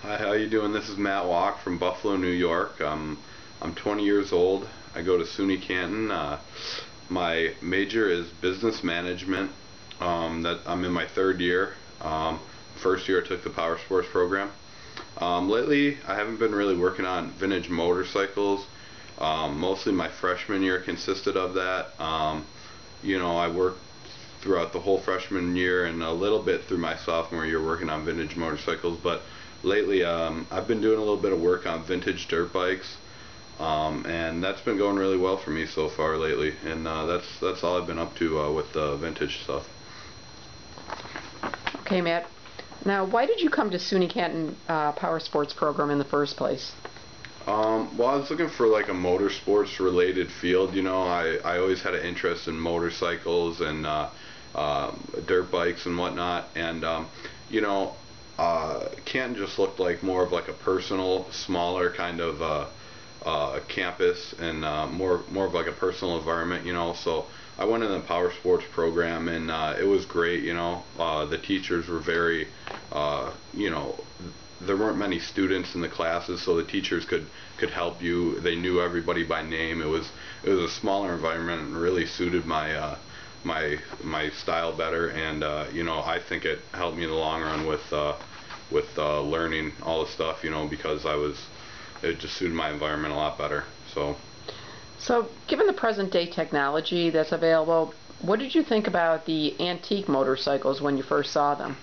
Hi, how you doing? This is Matt Walk from Buffalo, New York. I'm 20 years old. I go to SUNY Canton. My major is business management. That I'm in my third year. First year I took the power sports program. Lately I haven't been really working on vintage motorcycles. Mostly my freshman year consisted of that. I worked throughout the whole freshman year and a little bit through my sophomore year working on vintage motorcycles, but lately I've been doing a little bit of work on vintage dirt bikes, and that's been going really well for me so far lately, and that's all I've been up to with the vintage stuff. Okay, Matt. Now, why did you come to SUNY Canton Power Sports program in the first place? Well, I was looking for like a motorsports related field. I always had an interest in motorcycles and dirt bikes and whatnot, and Canton just looked like more of like a personal, smaller kind of campus, and more of like a personal environment. So I went in the power sports program, and it was great. The teachers were very, there weren't many students in the classes, so the teachers could help you. They knew everybody by name. It was a smaller environment and really suited my my style better, and I think it helped me in the long run with learning all the stuff, because it just suited my environment a lot better. So given the present day technology that's available, what did you think about the antique motorcycles when you first saw them?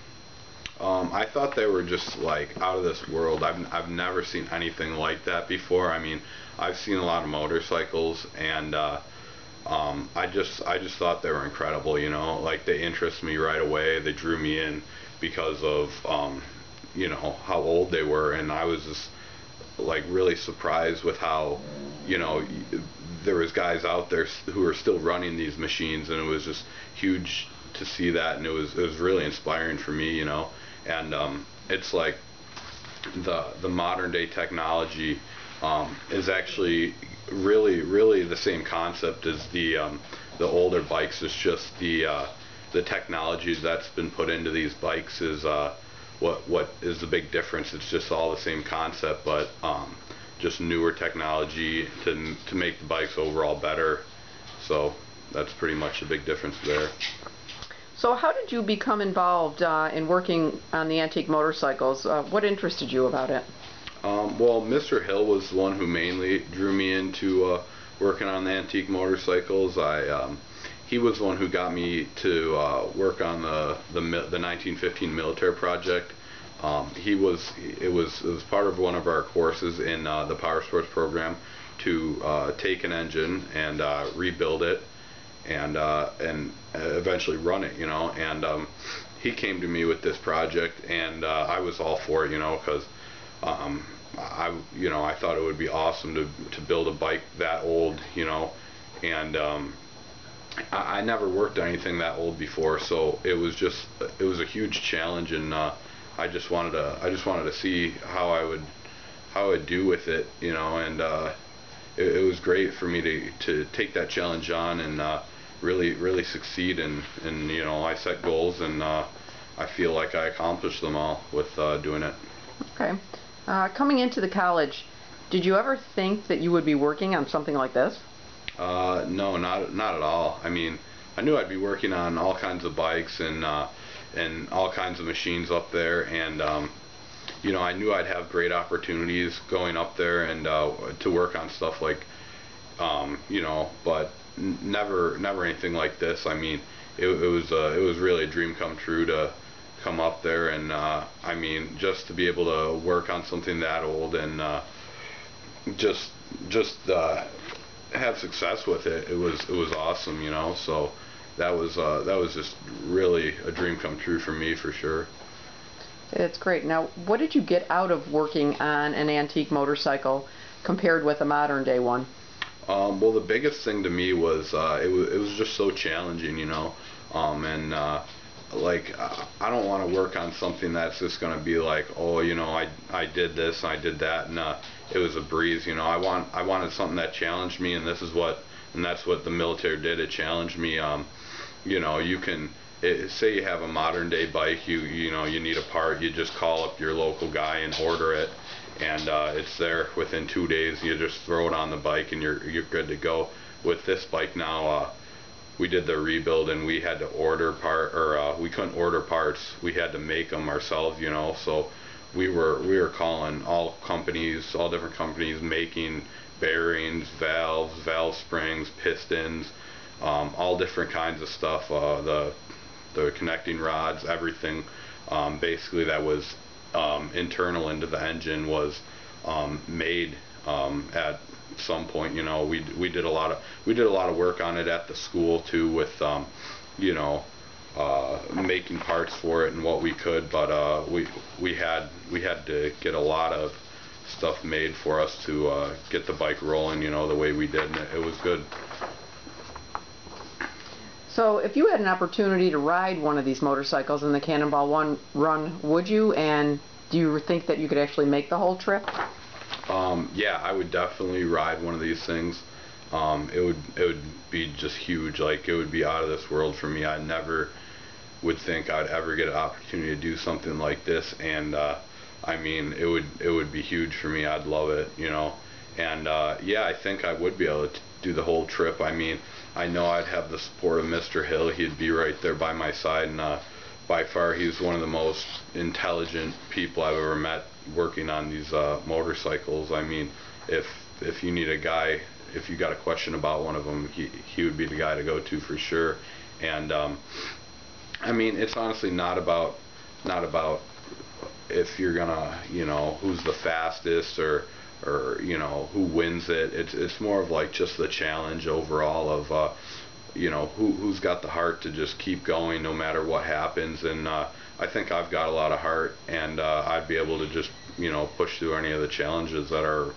I thought they were just like out of this world. I've never seen anything like that before. I mean, I've seen a lot of motorcycles, and I just thought they were incredible. Like they interested me right away. They drew me in because of how old they were, and I was just like really surprised with how there was guys out there who were still running these machines, and it was just huge to see that, and it was really inspiring for me. And it's like the modern day technology is actually really the same concept as the older bikes. It's just the technology that's been put into these bikes is what is the big difference. It's just all the same concept, but just newer technology to make the bikes overall better. So that's pretty much the big difference there. So how did you become involved in working on the antique motorcycles? What interested you about it? Well, Mr. Hill was the one who mainly drew me into working on the antique motorcycles. He was the one who got me to work on the 1915 military project. It was part of one of our courses in the power sports program to take an engine and rebuild it and eventually run it. And he came to me with this project, and I was all for it, because I thought it would be awesome to build a bike that old, and I never worked on anything that old before, so it was a huge challenge, and I just wanted to see how I would do with it, and it was great for me to take that challenge on and really succeed, and I set goals, and I feel like I accomplished them all with doing it. Okay. Coming into the college, did you ever think that you would be working on something like this? No, not at all. I mean, I knew I'd be working on all kinds of bikes and all kinds of machines up there, and I knew I'd have great opportunities going up there and to work on stuff like but never anything like this. I mean, it was really a dream come true to come up there, and I mean, just to be able to work on something that old and just have success with it. It was awesome, So that was just really a dream come true for me, for sure. It's great. Now, what did you get out of working on an antique motorcycle compared with a modern day one? Well, the biggest thing to me was it was just so challenging, and like I don't want to work on something that's just going to be like, oh, I did this and I did that, and it was a breeze. I wanted something that challenged me, and that's what the military did. It challenged me. You can say you have a modern day bike, you know you need a part, you just call up your local guy and order it, and it's there within 2 days. You just throw it on the bike and you're good to go. With this bike now, we did the rebuild and we had to order we couldn't order parts. We had to make them ourselves, you know. So we were calling all companies, all different companies making bearings, valves, valve springs, pistons, all different kinds of stuff. The connecting rods, everything, basically that was internal into the engine was made at some point. You know, we did a lot of work on it at the school too, with you know, making parts for it and what we could, but we had to get a lot of stuff made for us to get the bike rolling, you know, the way we did, and it was good. So if you had an opportunity to ride one of these motorcycles in the Cannonball Run, would you? And do you think that you could actually make the whole trip? Yeah, I would definitely ride one of these things. It would be just huge. Like, it would be out of this world for me. I never would think I'd ever get an opportunity to do something like this, and I mean, it would be huge for me. I'd love it, you know. And yeah, I think I would be able to do the whole trip. I mean, I know I'd have the support of Mr. Hill. He'd be right there by my side, and by far he's one of the most intelligent people I've ever met working on these motorcycles. I mean, if you need a guy, if you got a question about one of them, he would be the guy to go to for sure. And I mean, it's honestly not about if you're gonna, you know, who's the fastest, or you know, who wins it. It's more of like just the challenge overall of you know, who's got the heart to just keep going no matter what happens. And I think I've got a lot of heart, and I'd be able to just, you know, push through any of the challenges that are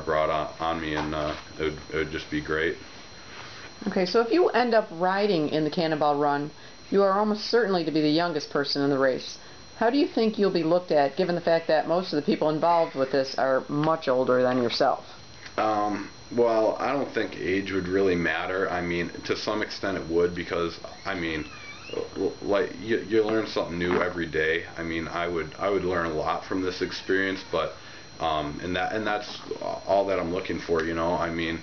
brought on me, and it would just be great. Okay, so if you end up riding in the Cannonball Run, you are almost certainly to be the youngest person in the race. How do you think you'll be looked at, given the fact that most of the people involved with this are much older than yourself? Well, I don't think age would really matter. I mean, to some extent it would, because I mean, like, you learn something new every day. I mean, I would learn a lot from this experience, but and that's all that I'm looking for, you know. I mean,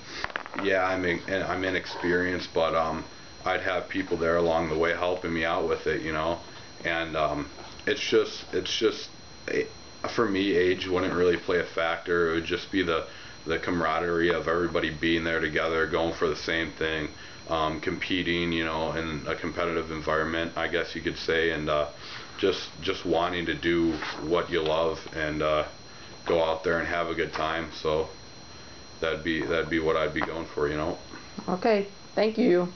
yeah, I'm inexperienced, but I'd have people there along the way helping me out with it, you know. And it's just for me, age wouldn't really play a factor. It would just be the camaraderie of everybody being there together, going for the same thing, competing, you know, in a competitive environment, I guess you could say, and just wanting to do what you love, and go out there and have a good time. So that'd be what I'd be going for, you know. Okay, thank you.